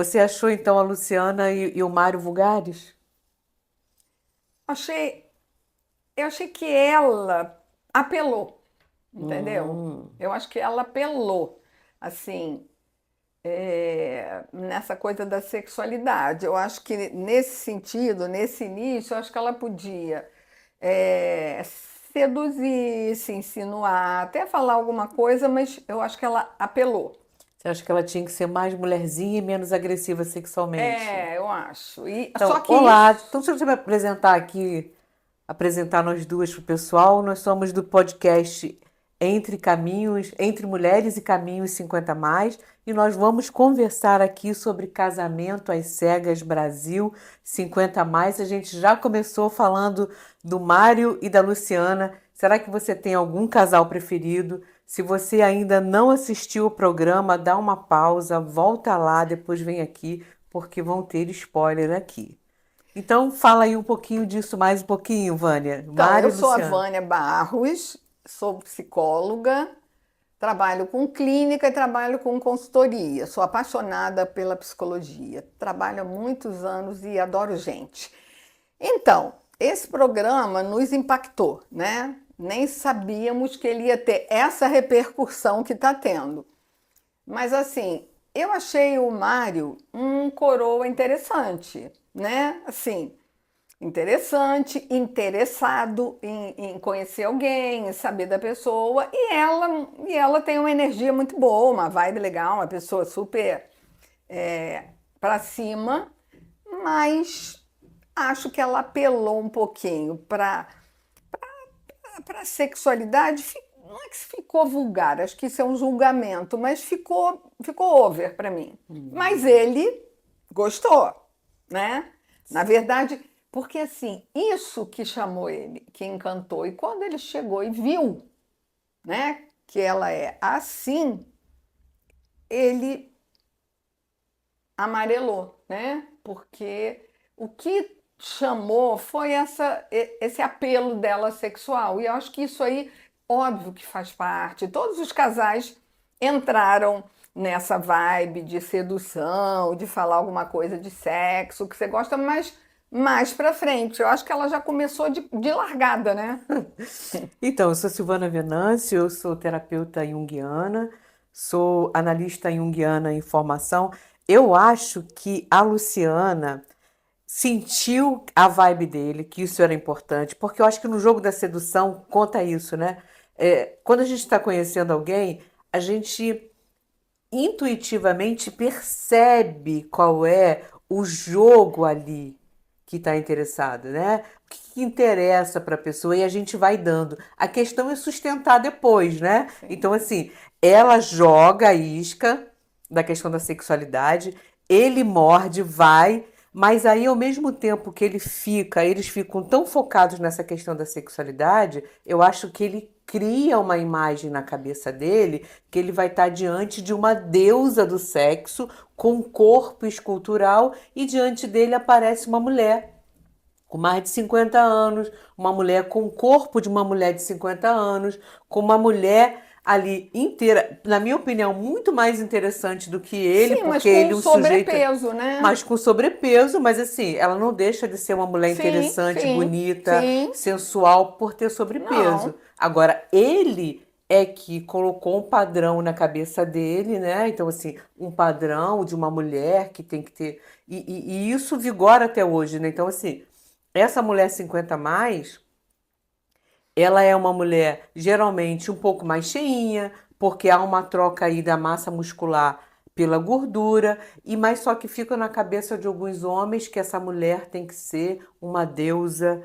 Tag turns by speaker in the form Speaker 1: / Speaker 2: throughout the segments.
Speaker 1: Você achou então a Luciana e o Mário vulgares?
Speaker 2: Achei, eu achei que ela apelou, entendeu?
Speaker 1: Hum.
Speaker 2: Eu acho que ela apelou, assim, nessa coisa da sexualidade. Eu acho que nesse sentido, nesse início, eu acho que ela podia seduzir, se insinuar, até falar alguma coisa, mas eu acho que ela apelou.
Speaker 1: Você acha que ela tinha que ser mais mulherzinha e menos agressiva sexualmente?
Speaker 2: Eu acho. E, só
Speaker 1: Então,
Speaker 2: que
Speaker 1: olá.
Speaker 2: isso.
Speaker 1: Então, deixa eu me apresentar aqui, apresentar nós duas para o pessoal. Nós somos do podcast Entre Caminhos, Entre Mulheres e Caminhos 50 Mais, e nós vamos conversar aqui sobre casamento às cegas Brasil 50 Mais. A gente já começou falando do Mário e da Luciana. Será que você tem algum casal preferido? Se você ainda não assistiu o programa, dá uma pausa, volta lá, depois vem aqui, porque vão ter spoiler aqui. Então, fala aí um pouquinho disso, mais um pouquinho, Vânia.
Speaker 2: Então,
Speaker 1: Mário
Speaker 2: eu
Speaker 1: e
Speaker 2: sou a
Speaker 1: Luciano.
Speaker 2: Vânia Barros, sou psicóloga, trabalho com clínica e trabalho com consultoria. Sou apaixonada pela psicologia. Trabalho há muitos anos e adoro gente. Então, esse programa nos impactou, né? Nem sabíamos que ele ia ter essa repercussão que está tendo. Mas assim, eu achei o Mário um coroa interessante, né? Assim, interessante, interessado em conhecer alguém, em saber da pessoa, e ela tem uma energia muito boa, uma vibe legal, uma pessoa super para cima, mas acho que ela apelou um pouquinho para a sexualidade. Não é que ficou vulgar, acho que isso é um julgamento, mas ficou over para mim. Mas ele gostou, né? Na verdade, porque assim, isso que chamou ele, que encantou. E quando ele chegou e viu, né, que ela é assim, ele amarelou, né? Porque o que chamou foi esse apelo dela sexual. E eu acho que isso aí, óbvio que faz parte. Todos os casais entraram nessa vibe de sedução, de falar alguma coisa de sexo que você gosta, mas mais pra frente. Eu acho que ela já começou de largada, né?
Speaker 1: Então, eu sou Silvana Venâncio, eu sou terapeuta junguiana, sou analista junguiana em formação. Eu acho que a Luciana sentiu a vibe dele, que isso era importante, porque eu acho que no jogo da sedução conta isso, né? Quando a gente está conhecendo alguém, a gente intuitivamente percebe qual é o jogo ali que está interessado, né? O que que interessa para a pessoa e a gente vai dando. A questão é sustentar depois, né?
Speaker 2: Sim.
Speaker 1: Então, assim, ela joga a isca da questão da sexualidade, ele morde, vai, mas aí ao mesmo tempo que eles ficam tão focados nessa questão da sexualidade, eu acho que ele cria uma imagem na cabeça dele que ele vai estar diante de uma deusa do sexo com corpo escultural e diante dele aparece uma mulher com mais de 50 anos, uma mulher com o corpo de uma mulher de 50 anos, com uma mulher ali inteira, na minha opinião, muito mais interessante do que ele,
Speaker 2: Sim, mas
Speaker 1: porque
Speaker 2: com
Speaker 1: ele é um sujeito
Speaker 2: sobrepeso, né?
Speaker 1: mas com sobrepeso, mas assim, ela não deixa de ser uma mulher
Speaker 2: Sim,
Speaker 1: interessante,
Speaker 2: sim,
Speaker 1: bonita,
Speaker 2: sim.
Speaker 1: sensual por ter sobrepeso.
Speaker 2: Não.
Speaker 1: Agora, ele é que colocou um padrão na cabeça dele, né? Então, assim, um padrão de uma mulher que tem que ter. E isso vigora até hoje, né? Então, assim, essa mulher 50 mais, ela é uma mulher geralmente um pouco mais cheinha, porque há uma troca aí da massa muscular pela gordura, e mais só que fica na cabeça de alguns homens que essa mulher tem que ser uma deusa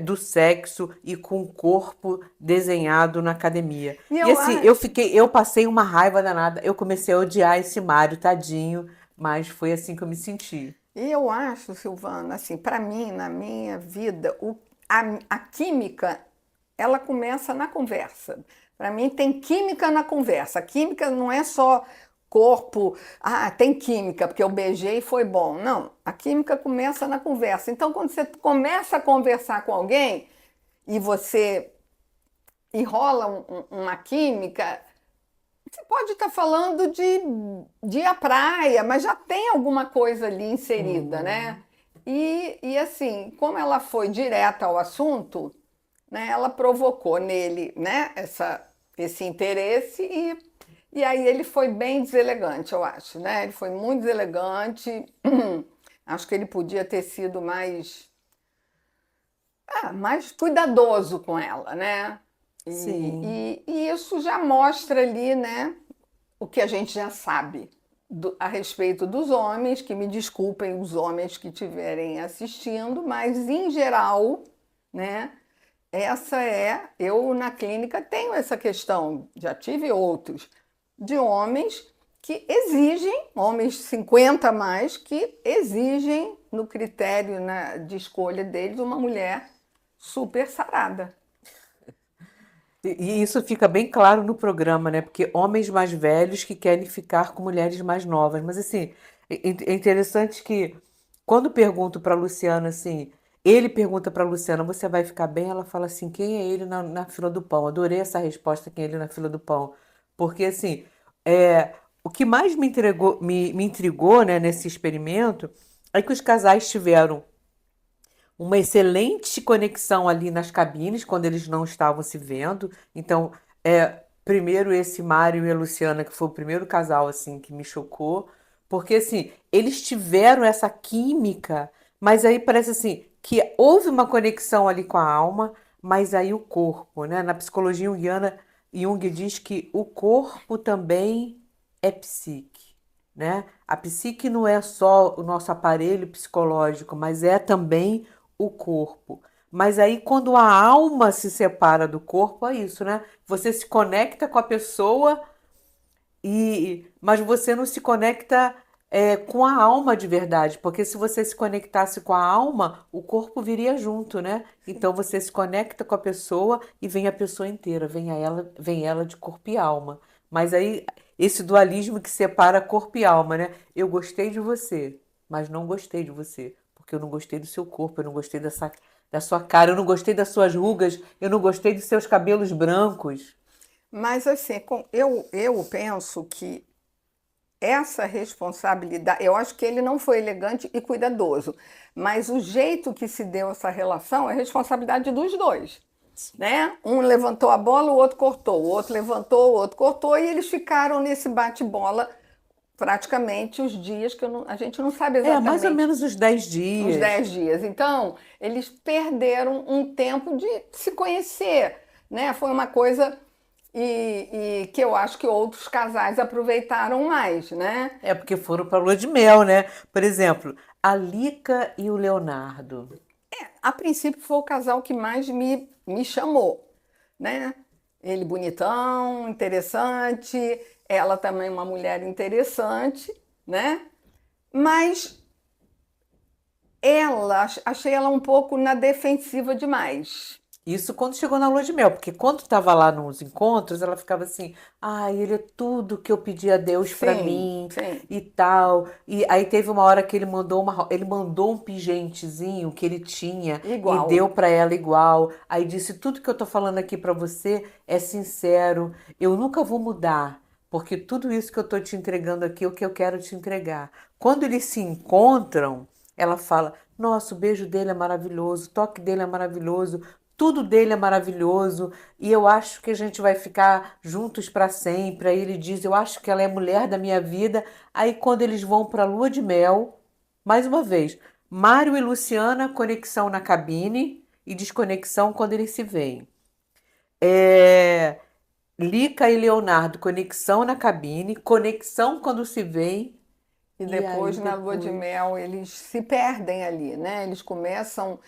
Speaker 1: do sexo e com o corpo desenhado na academia.
Speaker 2: E
Speaker 1: E
Speaker 2: eu
Speaker 1: assim, eu
Speaker 2: acho.
Speaker 1: fiquei, eu passei uma raiva danada, eu comecei a odiar esse Mário, tadinho, mas foi assim que eu me senti.
Speaker 2: E eu acho, Silvana, assim, para mim, na minha vida, a química, ela começa na conversa. Para mim, tem química na conversa. A química não é só corpo, tem química, porque eu beijei e foi bom. Não, a química começa na conversa. Então, quando você começa a conversar com alguém e você enrola uma química, pode estar falando de ir à praia, mas já tem alguma coisa ali inserida, né? E assim, como ela foi direta ao assunto, né, ela provocou nele, né, esse interesse e aí ele foi bem deselegante, eu acho, né? Ele foi muito deselegante. Acho que ele podia ter sido mais cuidadoso com ela, né?
Speaker 1: Sim.
Speaker 2: E isso já mostra ali, né, o que a gente já sabe a respeito dos homens, que me desculpem os homens que estiverem assistindo, mas em geral, né, eu na clínica tenho essa questão, já tive outros, de homens que exigem, homens 50 a mais, que exigem no critério, né, de escolha deles uma mulher super sarada.
Speaker 1: E isso fica bem claro no programa, né? Porque homens mais velhos que querem ficar com mulheres mais novas. Mas assim, é interessante que quando pergunto para Luciana assim, ele pergunta para Luciana, você vai ficar bem? Ela fala assim, quem é ele na fila do pão? Adorei essa resposta, quem é ele na fila do pão. Porque assim, o que mais me intrigou, né, nesse experimento é que os casais tiveram uma excelente conexão ali nas cabines, quando eles não estavam se vendo. Então, primeiro esse Mário e a Luciana, que foi o primeiro casal assim que me chocou, porque assim, eles tiveram essa química, mas aí parece assim que houve uma conexão ali com a alma, mas aí o corpo, né? Na psicologia junguiana, Jung diz que o corpo também é psique, né? A psique não é só o nosso aparelho psicológico, mas é também o corpo. Mas aí, quando a alma se separa do corpo, é isso, né? Você se conecta com a pessoa mas você não se conecta com a alma de verdade, porque se você se conectasse com a alma, o corpo viria junto, né? Então você se conecta com a pessoa e vem a pessoa inteira, vem ela de corpo e alma. Mas aí esse dualismo que separa corpo e alma, né? Eu gostei de você, mas não gostei de você, porque eu não gostei do seu corpo, eu não gostei da sua cara, eu não gostei das suas rugas, eu não gostei dos seus cabelos brancos.
Speaker 2: Mas assim, eu penso que essa responsabilidade, eu acho que ele não foi elegante e cuidadoso, mas o jeito que se deu essa relação é responsabilidade dos dois, né? Um levantou a bola, o outro cortou, o outro levantou, o outro cortou, e eles ficaram nesse bate-bola praticamente os dias que a gente não sabe
Speaker 1: Mais ou
Speaker 2: exatamente
Speaker 1: menos uns 10
Speaker 2: uns
Speaker 1: dias.
Speaker 2: 10 dias. Então, eles perderam um tempo de se conhecer, né? Foi uma coisa e que eu acho que outros casais aproveitaram mais, né?
Speaker 1: É porque foram para lua de mel, né? Por exemplo, a Lica e o Leonardo.
Speaker 2: A princípio foi o casal que mais me chamou, né? Ele bonitão, interessante, ela também uma mulher interessante, né? Mas achei ela um pouco na defensiva demais.
Speaker 1: Isso quando chegou na lua de mel, porque quando estava lá nos encontros, ela ficava assim: ai, ele é tudo que eu pedi a Deus para
Speaker 2: Sim,
Speaker 1: mim
Speaker 2: sim,
Speaker 1: e tal. E aí teve uma hora que ele mandou um pingentezinho que ele tinha e
Speaker 2: igual.
Speaker 1: deu para ela igual. Aí disse: tudo que eu tô falando aqui para você é sincero, eu nunca vou mudar, porque tudo isso que eu tô te entregando aqui é o que eu quero te entregar. Quando eles se encontram, ela fala: nossa, o beijo dele é maravilhoso, o toque dele é maravilhoso, tudo dele é maravilhoso e eu acho que a gente vai ficar juntos para sempre. Aí ele diz: eu acho que ela é a mulher da minha vida. Aí quando eles vão para a lua de mel, mais uma vez, Mário e Luciana, conexão na cabine e desconexão quando eles se veem. É, Lica e Leonardo, conexão na cabine, conexão quando se veem.
Speaker 2: E
Speaker 1: E
Speaker 2: depois,
Speaker 1: aí
Speaker 2: na lua de
Speaker 1: depois.
Speaker 2: mel, eles se perdem ali, né? Eles começam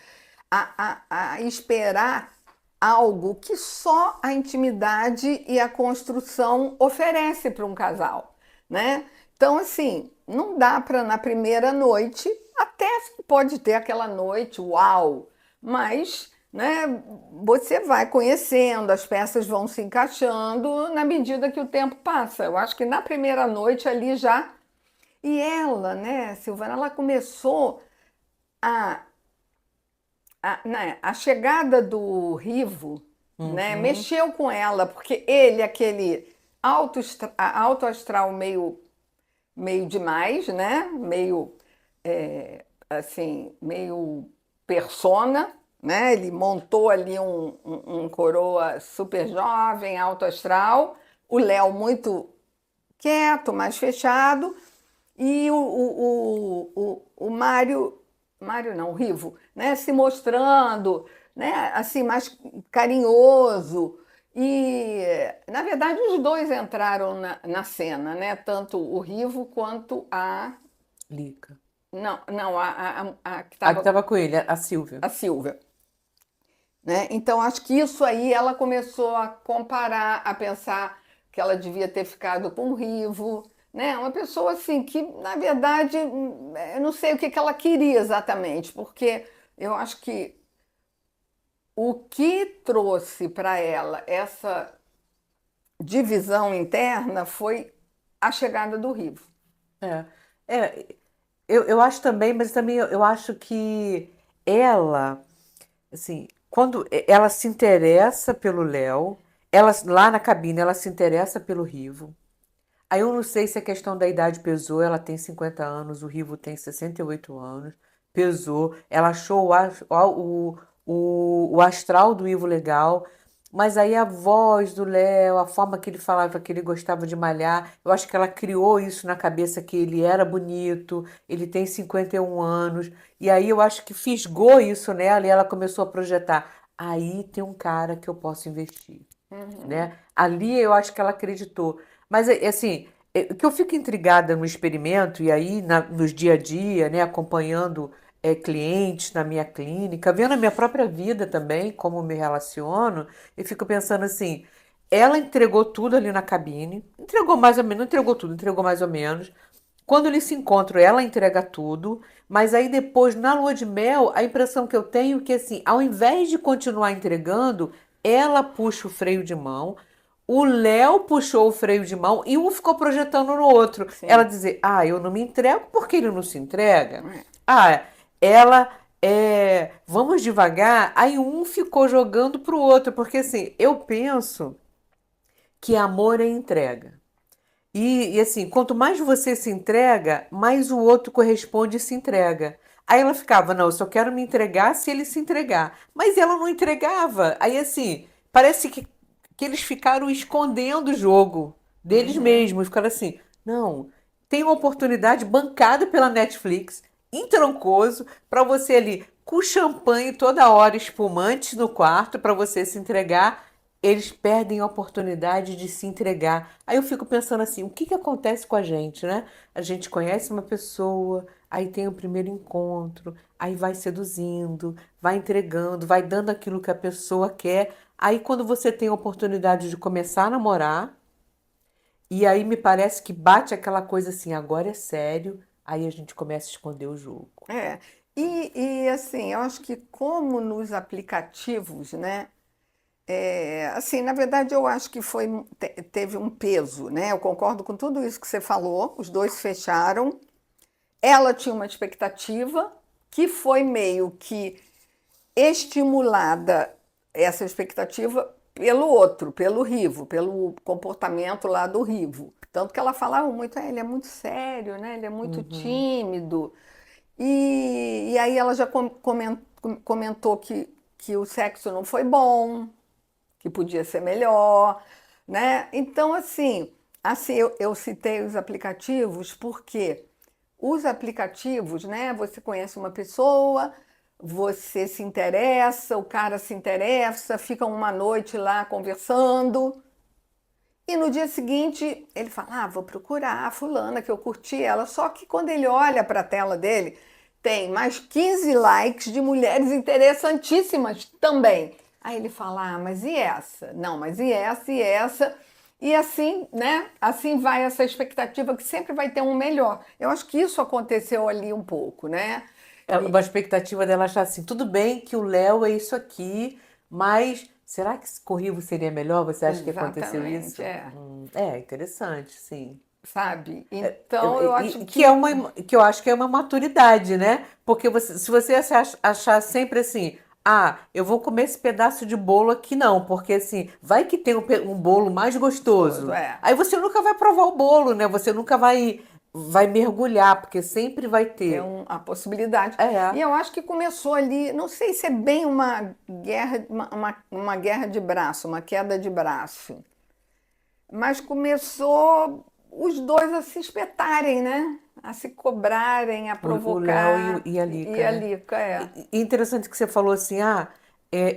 Speaker 2: a esperar algo que só a intimidade e a construção oferece para um casal, né? Então, assim, não dá para na primeira noite, até pode ter aquela noite, uau, mas, né, você vai conhecendo, as peças vão se encaixando na medida que o tempo passa. Eu acho que na primeira noite ali já. E ela, né, Silvana, ela começou a a chegada do Rivo, né,
Speaker 1: Uhum.
Speaker 2: mexeu com ela, porque ele, aquele alto astral meio demais, né? Meio assim, meio persona, né? Ele montou ali um coroa super jovem, alto astral, o Léo muito quieto, mais fechado, e o Mário não, o Rivo, né? Se mostrando, né? Assim, mais carinhoso. E, na verdade, os dois entraram na cena, né? Tanto o Rivo quanto a.
Speaker 1: Lica.
Speaker 2: Não, não, a que
Speaker 1: A que
Speaker 2: estava
Speaker 1: tava com ele, a Silvia.
Speaker 2: a Silvia. Né? Então, acho que isso aí ela começou a comparar, a pensar que ela devia ter ficado com o Rivo, né? Uma pessoa assim que, na verdade, eu não sei o que ela queria exatamente, porque eu acho que o que trouxe para ela essa divisão interna foi a chegada do Rivo.
Speaker 1: É. É, eu acho também, mas também eu acho que ela, assim, quando ela se interessa pelo Léo, ela lá na cabine ela se interessa pelo Rivo. Aí eu não sei se a questão da idade pesou, ela tem 50 anos, o Rivo tem 68 anos, pesou, ela achou o astral do Ivo legal, mas aí a voz do Léo, a forma que ele falava que ele gostava de malhar, eu acho que ela criou isso na cabeça que ele era bonito, ele tem 51 anos, e aí eu acho que fisgou isso nela e ela começou a projetar. Aí tem um cara que eu posso investir,
Speaker 2: Uhum.
Speaker 1: né? Ali eu acho que ela acreditou. Mas, assim, o que eu fico intrigada no experimento, e aí nos dia a dia, né, acompanhando clientes na minha clínica, vendo a minha própria vida também, como me relaciono, eu fico pensando assim, ela entregou tudo ali na cabine, entregou mais ou menos, não entregou tudo, entregou mais ou menos. Quando eles se encontram, ela entrega tudo, mas aí depois, na lua de mel, a impressão que eu tenho é que, assim, ao invés de continuar entregando, ela puxa o freio de mão, o Léo puxou o freio de mão e um ficou projetando no outro. Ela
Speaker 2: Sim.
Speaker 1: dizer, ah, eu não me entrego porque ele não se entrega.
Speaker 2: É.
Speaker 1: Ah, ela vamos devagar. Aí um ficou jogando pro outro, porque assim, eu penso que amor é entrega. Assim, quanto mais você se entrega, mais o outro corresponde e se entrega. Aí ela ficava, não, eu só quero me entregar se ele se entregar. Mas ela não entregava. Aí, assim, parece que eles ficaram escondendo o jogo deles
Speaker 2: Uhum.
Speaker 1: mesmos. Ficaram assim, não, tem uma oportunidade bancada pela Netflix, em Trancoso, para você ali, com champanhe toda hora, espumante no quarto, para você se entregar, eles perdem a oportunidade de se entregar. Aí eu fico pensando assim, o que que acontece com a gente, né? A gente conhece uma pessoa, aí tem o primeiro encontro, aí vai seduzindo, vai entregando, vai dando aquilo que a pessoa quer. Aí quando você tem a oportunidade de começar a namorar, e aí me parece que bate aquela coisa assim, agora é sério, aí a gente começa a esconder o jogo.
Speaker 2: É. Assim, eu acho que como nos aplicativos, né? Assim, na verdade, eu acho que teve um peso, né? Eu concordo com tudo isso que você falou. Os dois fecharam. Ela tinha uma expectativa que foi meio que estimulada essa expectativa pelo outro, pelo Rivo, pelo comportamento lá do Rivo. Tanto que ela falava muito, ele é muito sério, né? Ele é muito
Speaker 1: Uhum.
Speaker 2: tímido. E aí ela já comentou que o sexo não foi bom, que podia ser melhor, né? Então, assim eu citei os aplicativos porque os aplicativos, né? Você conhece uma pessoa, você se interessa, o cara se interessa, ficam uma noite lá conversando, e no dia seguinte ele fala: vou procurar a fulana que eu curti ela. Só que quando ele olha para a tela dele, tem mais 15 likes de mulheres interessantíssimas também. Aí ele fala: mas e essa? Não, mas e essa e essa? E assim, né? Assim vai essa expectativa que sempre vai ter um melhor. Eu acho que isso aconteceu ali um pouco, né?
Speaker 1: É
Speaker 2: E,
Speaker 1: uma expectativa dela achar assim, tudo bem que o Léo é isso aqui, mas será que com o Rivo seria melhor? Você acha que aconteceu
Speaker 2: exatamente,
Speaker 1: isso? É interessante, sim.
Speaker 2: sabe? Então eu acho
Speaker 1: Que é
Speaker 2: que
Speaker 1: que eu acho que é uma maturidade, né? Porque se você achar sempre assim, ah, eu vou comer esse pedaço de bolo aqui não, porque assim, vai que tem um bolo mais
Speaker 2: Gostoso,
Speaker 1: gostoso.
Speaker 2: é.
Speaker 1: Aí você nunca vai provar o bolo, né? Você nunca vai mergulhar, porque sempre vai
Speaker 2: É
Speaker 1: ter.
Speaker 2: a possibilidade.
Speaker 1: É,
Speaker 2: E eu acho que começou ali, não sei se é bem uma guerra, uma guerra de braço, uma queda de braço, mas começou os dois a se espetarem, né? A se cobrarem, a
Speaker 1: o Léo
Speaker 2: provocar.
Speaker 1: e a
Speaker 2: E
Speaker 1: Lica,
Speaker 2: a
Speaker 1: né?
Speaker 2: Lica, é.
Speaker 1: E interessante que você falou assim, ah,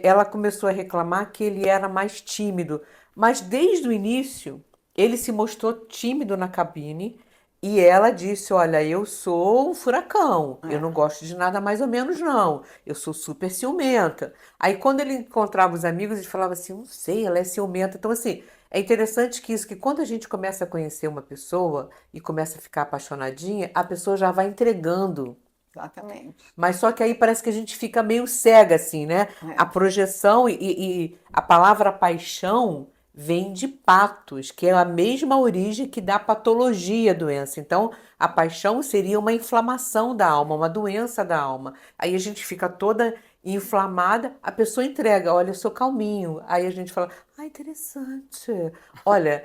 Speaker 1: ela começou a reclamar que ele era mais tímido, mas desde o início ele se mostrou tímido na cabine e ela disse, olha, eu sou um furacão, eu não
Speaker 2: É.
Speaker 1: gosto de nada mais ou menos não, eu sou super ciumenta. Aí quando ele encontrava os amigos, ele falava assim, não sei, ela é ciumenta. Então assim, é interessante que isso, que quando a gente começa a conhecer uma pessoa e começa a ficar apaixonadinha, a pessoa já vai entregando.
Speaker 2: Exatamente.
Speaker 1: Mas só que aí parece que a gente fica meio cega, assim, né? A
Speaker 2: É.
Speaker 1: projeção e a palavra paixão vem de patos, que é a mesma origem que dá patologia, doença. Então, a paixão seria uma inflamação da alma, uma doença da alma. Aí a gente fica toda inflamada, a pessoa entrega, olha, eu sou calminho. Aí a gente fala, ah, interessante. Olha,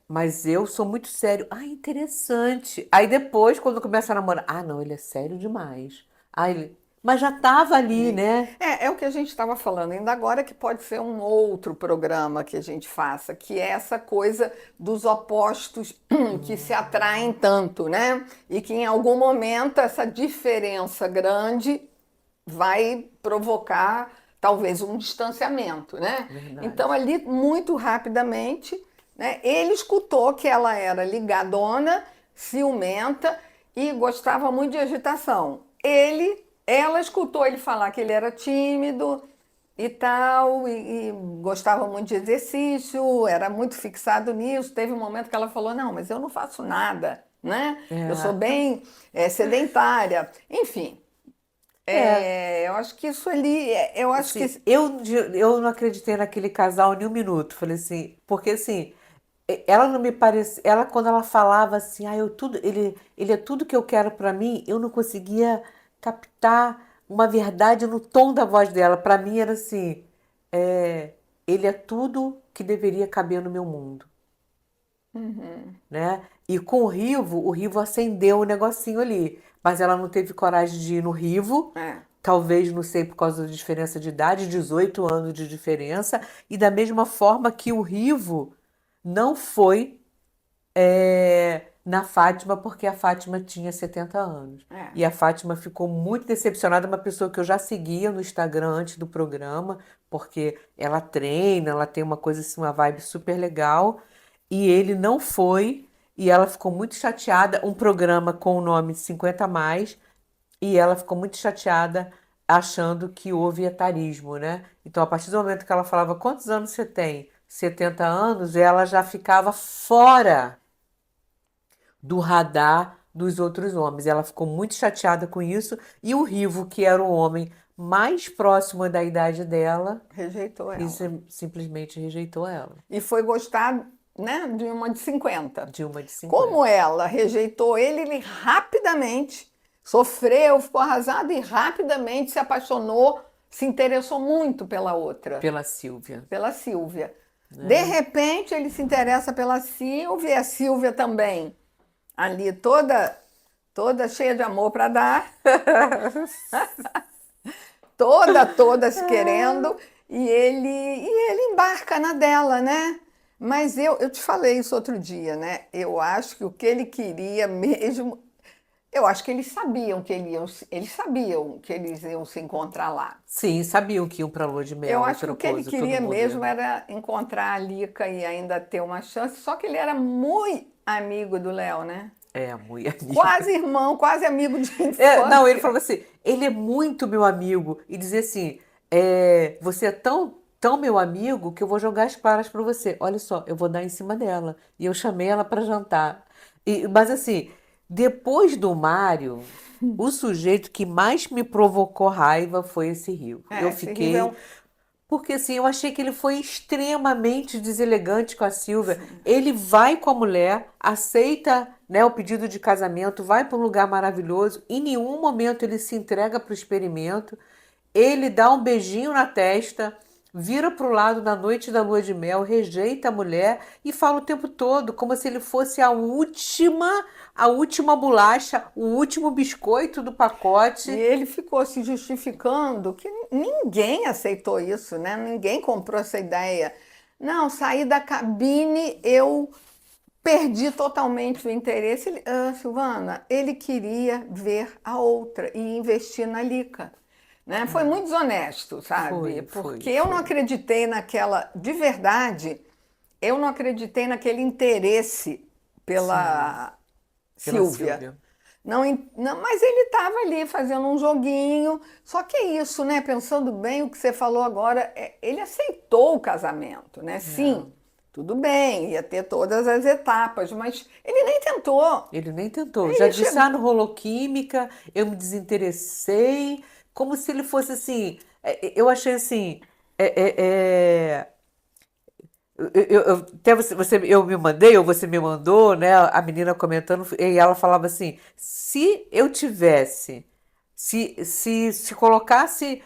Speaker 1: mas eu sou muito sério. Ah, interessante. Aí depois, quando começa a namorar, ah, não, ele é sério demais. Ah, mas já tava ali, né?
Speaker 2: É o que a gente estava falando, ainda agora que pode ser um outro programa que a gente faça, que é essa coisa dos opostos que se atraem tanto, né? E que em algum momento essa diferença grande vai provocar talvez um distanciamento, né? Então
Speaker 1: Verdade.
Speaker 2: ali muito rapidamente, né, ele escutou que ela era ligadona, ciumenta e gostava muito de agitação. Ela escutou ele falar que ele era tímido e tal, e gostava muito de exercício, era muito fixado nisso. Teve um momento que ela falou: Não, mas eu não faço nada, né? Eu sou
Speaker 1: É,
Speaker 2: bem sedentária. Enfim,
Speaker 1: é,
Speaker 2: eu acho que isso ali, eu acho
Speaker 1: assim,
Speaker 2: que.
Speaker 1: eu não acreditei naquele casal nem um minuto. Falei assim, porque assim, ela não me parece, ela quando ela falava assim, ah, ele é tudo que eu quero pra mim, eu não conseguia captar uma verdade no tom da voz dela. Pra mim era assim, é, ele é tudo que deveria caber no meu mundo,
Speaker 2: Uhum,
Speaker 1: né? E com o Rivo acendeu o negocinho ali, mas ela não teve coragem de ir no Rivo,
Speaker 2: é.
Speaker 1: talvez, não sei, por causa da diferença de idade, 18 anos de diferença, e da mesma forma que o Rivo não foi na Fátima, porque a Fátima tinha 70 anos.
Speaker 2: É.
Speaker 1: E a Fátima ficou muito decepcionada, uma pessoa que eu já seguia no Instagram antes do programa, porque ela treina, ela tem uma coisa assim, uma vibe super legal, e ele não foi, e ela ficou muito chateada, um programa com o nome 50 a mais, e ela ficou muito chateada achando que houve etarismo, né? Então, a partir do momento que ela falava, quantos anos você tem? 70 anos, ela já ficava fora do radar dos outros homens. Ela ficou muito chateada com isso. E o Rivo, que era o homem mais próximo da idade dela,
Speaker 2: Rejeitou ela.
Speaker 1: simplesmente rejeitou ela.
Speaker 2: E foi gostar, né, de uma de 50.
Speaker 1: De uma de 50.
Speaker 2: Como ela rejeitou ele, ele rapidamente sofreu, ficou arrasado e rapidamente se apaixonou, se interessou muito pela outra,
Speaker 1: Pela Silvia,
Speaker 2: pela Silvia. De
Speaker 1: né?
Speaker 2: repente, ele se interessa pela Silvia e a Silvia também, ali toda cheia de amor para dar, toda se querendo, e ele embarca na dela, né? Mas eu te falei isso outro dia, né? Eu acho que o que ele queria mesmo, eu acho que eles sabiam que eles iam se encontrar lá.
Speaker 1: Sim, sabiam que iam para lua de
Speaker 2: Eu
Speaker 1: mel,
Speaker 2: acho que
Speaker 1: outra
Speaker 2: o que ele
Speaker 1: coisa, todo
Speaker 2: queria
Speaker 1: mundo ia,
Speaker 2: mesmo
Speaker 1: né?
Speaker 2: era encontrar a Lica e ainda ter uma chance, só que ele era muito amigo do Léo, né?
Speaker 1: É, mulher amiga.
Speaker 2: Quase irmão, quase amigo de
Speaker 1: Não, ele
Speaker 2: infância.
Speaker 1: falou assim, ele é muito meu amigo. E dizia assim, você é tão meu amigo que eu vou jogar as claras para você. Olha só, eu vou dar em cima dela. E eu chamei ela para jantar. Mas assim, depois do Mário, o sujeito que mais me provocou raiva foi esse Rio. Eu
Speaker 2: Esse River é
Speaker 1: fiquei,
Speaker 2: um...
Speaker 1: porque assim, eu achei que ele foi extremamente deselegante com a Silvia. Ele vai com a mulher, aceita, né, o pedido de casamento, vai para um lugar maravilhoso. Em nenhum momento ele se entrega para o experimento. ele dá um beijinho na testa, vira pro lado na noite da lua de mel, rejeita a mulher e fala o tempo todo, como se ele fosse a última bolacha, o último biscoito do
Speaker 2: E
Speaker 1: pacote.
Speaker 2: ele ficou se justificando que ninguém aceitou isso, né? Ninguém comprou essa ideia. Não, saí da cabine, eu perdi totalmente o interesse. Silvana, ele queria ver a outra e investir na Lica. Né? Foi muito desonesto, sabe? Porque eu não
Speaker 1: Foi.
Speaker 2: acreditei naquela, de verdade, eu não acreditei naquele interesse
Speaker 1: Sim,
Speaker 2: pela
Speaker 1: pela
Speaker 2: Silvia.
Speaker 1: Silvia.
Speaker 2: Não, não, mas ele estava ali fazendo um joguinho. Só que é isso, né? Pensando bem o que você falou agora, ele aceitou o casamento, né?
Speaker 1: É.
Speaker 2: Sim, tudo bem, ia ter todas as etapas, mas ele nem tentou.
Speaker 1: Ele nem tentou. Já
Speaker 2: Ele
Speaker 1: disse, ah,
Speaker 2: chegou.
Speaker 1: não rolou química, eu me desinteressei, como se ele fosse assim. Eu achei assim. é, é, até eu me mandei, ou você me mandou, né? A menina comentando, e ela falava assim: se eu tivesse, se colocasse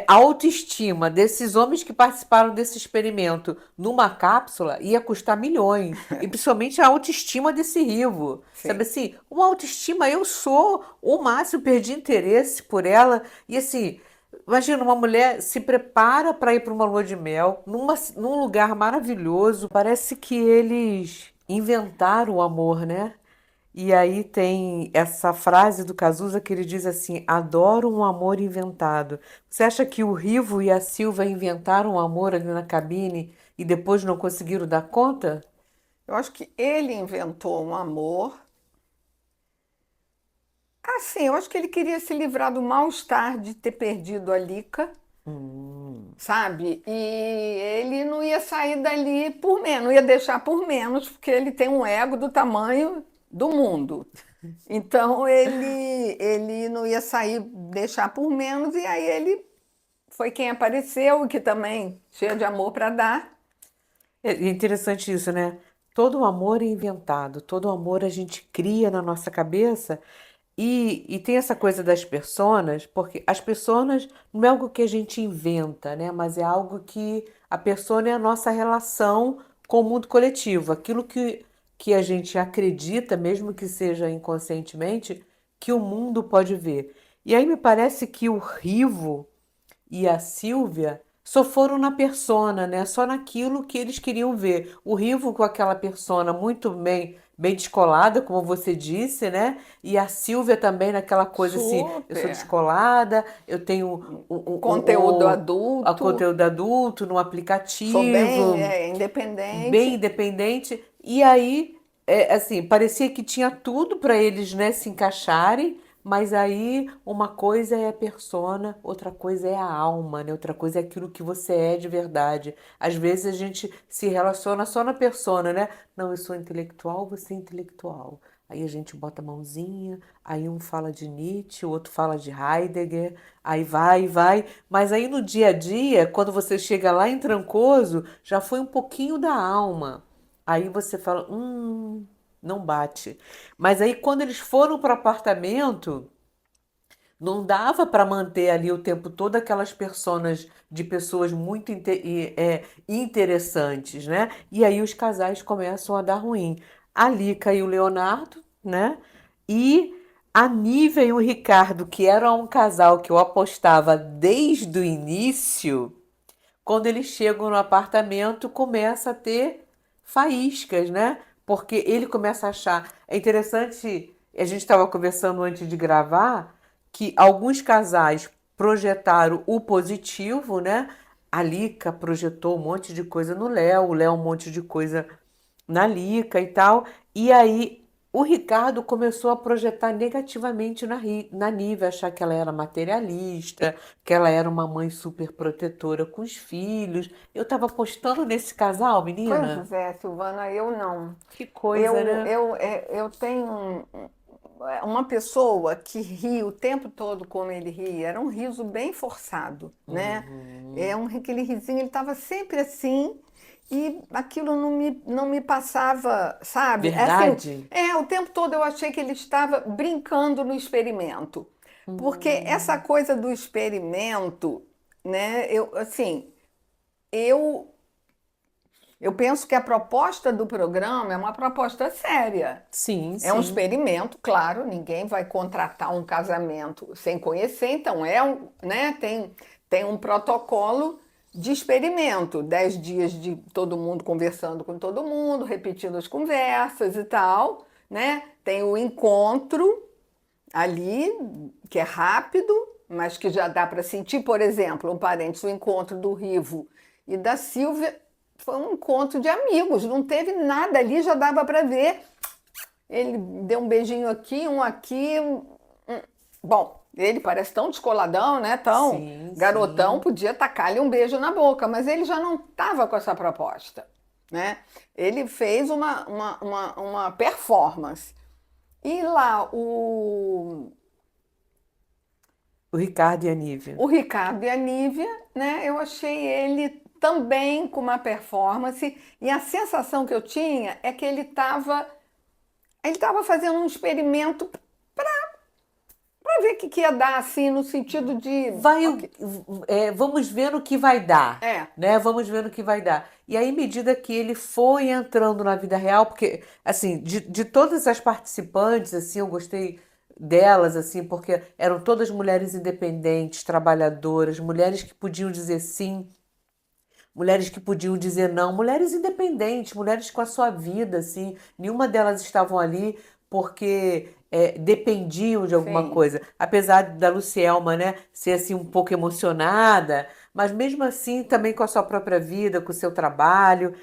Speaker 1: a autoestima desses homens que participaram desse experimento numa cápsula, ia custar milhões. E principalmente a autoestima desse Rivo. Sabe
Speaker 2: Sim.
Speaker 1: assim, uma autoestima, eu sou o máximo, perdi interesse por ela. E assim. Imagina, uma mulher se prepara para ir para uma lua de mel, num lugar maravilhoso. Parece que eles inventaram o amor, né? E aí tem essa frase do Cazuza que ele diz assim: adoro um amor inventado. Você acha que o Rivo e a Silva inventaram o amor ali na cabine e depois não conseguiram dar conta?
Speaker 2: Eu acho que ele inventou um amor. Assim, eu acho que ele queria se livrar do mal-estar de ter perdido a Lica,
Speaker 1: Hum,
Speaker 2: sabe? E ele não ia sair dali por menos, não ia deixar por menos, porque ele tem um ego do tamanho do mundo. Então ele não ia sair, deixar por menos, e aí ele foi quem apareceu, e que também cheio de amor para dar.
Speaker 1: é interessante isso, né? Todo o amor é inventado, todo o amor a gente cria na nossa cabeça. E tem essa coisa das personas, porque as personas não é algo que a gente inventa, né? Mas é algo que a persona é a nossa relação com o mundo coletivo, aquilo que a gente acredita, mesmo que seja inconscientemente, que o mundo pode ver. E aí me parece que o Rivo e a Silvia só foram na persona, né? Só naquilo que eles queriam ver. O Rivo com aquela persona muito bem descolada, como você disse, né? E a Silvia também naquela coisa assim, eu sou
Speaker 2: Super.
Speaker 1: descolada, eu tenho
Speaker 2: Conteúdo
Speaker 1: a
Speaker 2: adulto,
Speaker 1: conteúdo adulto no
Speaker 2: sou bem
Speaker 1: aplicativo, bem
Speaker 2: independente.
Speaker 1: independente. E aí, assim, parecia que tinha tudo para eles, né, se encaixarem, mas aí uma coisa é a persona, outra coisa é a alma, né? Outra coisa é aquilo que você é de verdade. Às vezes a gente se relaciona só na persona, né? Não, eu sou intelectual, você é intelectual. Aí a gente bota a mãozinha, aí um fala de Nietzsche, o outro fala de Heidegger, aí vai. Mas aí no dia a dia, quando você chega lá em Trancoso, já foi um pouquinho da alma. Aí você fala, não bate. Mas aí quando eles foram para o apartamento, não dava para manter ali o tempo todo aquelas personas de pessoas muito interessantes, né? E aí os casais começam a dar ruim. A Lica e o Leonardo, né? E a Nívia e o Ricardo, que era um casal que eu apostava desde o início, quando eles chegam no apartamento, começa a ter faíscas, né? Porque ele começa a achar. É interessante, a gente estava conversando antes de gravar, que alguns casais projetaram o positivo, né? A Lica projetou um monte de coisa no Léo, o Léo um monte de coisa na Lica e tal. E aí o Ricardo começou a projetar negativamente na Nívia, achar que ela era materialista, que ela era uma mãe super protetora com os filhos. Eu tava apostando nesse casal, menina.
Speaker 2: Pois é, Silvana, eu não.
Speaker 1: Que coisa, né?
Speaker 2: Eu tenho uma pessoa que ri o tempo todo como ele ria, era um riso bem forçado, né?
Speaker 1: Uhum.
Speaker 2: Aquele risinho, ele estava sempre assim e aquilo não me passava, sabe? É assim,
Speaker 1: Verdade?
Speaker 2: o tempo todo eu achei que ele estava brincando no experimento. Porque essa coisa do experimento, né? Eu, eu penso que a proposta do programa é uma proposta séria.
Speaker 1: Sim,
Speaker 2: É um
Speaker 1: sim.
Speaker 2: experimento, claro, ninguém vai contratar um casamento sem conhecer, então né, tem um protocolo de experimento, 10 dias de todo mundo conversando com todo mundo, repetindo as conversas e tal, né? Tem o encontro ali, que é rápido, mas que já dá para sentir, por exemplo, um parênteses, o encontro do Rivo e da Silvia foi um encontro de amigos, não teve nada ali, já dava para ver. Ele deu um beijinho aqui, um aqui. Bom, ele parece tão descoladão, né? Tão
Speaker 1: Sim,
Speaker 2: garotão,
Speaker 1: sim.
Speaker 2: podia tacar-lhe um beijo na boca, mas ele já não estava com essa proposta, né? Ele fez uma performance. E lá
Speaker 1: O Ricardo e a Nívia.
Speaker 2: o Ricardo e a Nívia, né? Eu achei ele também com uma performance, e a sensação que eu tinha é que ele estava fazendo um experimento para ver o que ia dar, assim, no sentido de. Ok,
Speaker 1: Vamos ver no que vai dar,
Speaker 2: é,
Speaker 1: né? Vamos ver no que vai dar. E aí, à medida que ele foi entrando na vida real, porque, assim, de todas as participantes, assim, eu gostei delas, assim, porque eram todas mulheres independentes, trabalhadoras, mulheres que podiam dizer sim, mulheres que podiam dizer não, mulheres independentes, mulheres com a sua vida, assim, nenhuma delas estavam ali porque dependiam de alguma
Speaker 2: sim.
Speaker 1: coisa. Apesar da Lucielma, né, ser assim um pouco emocionada, mas mesmo assim também com a sua própria vida, com o seu trabalho.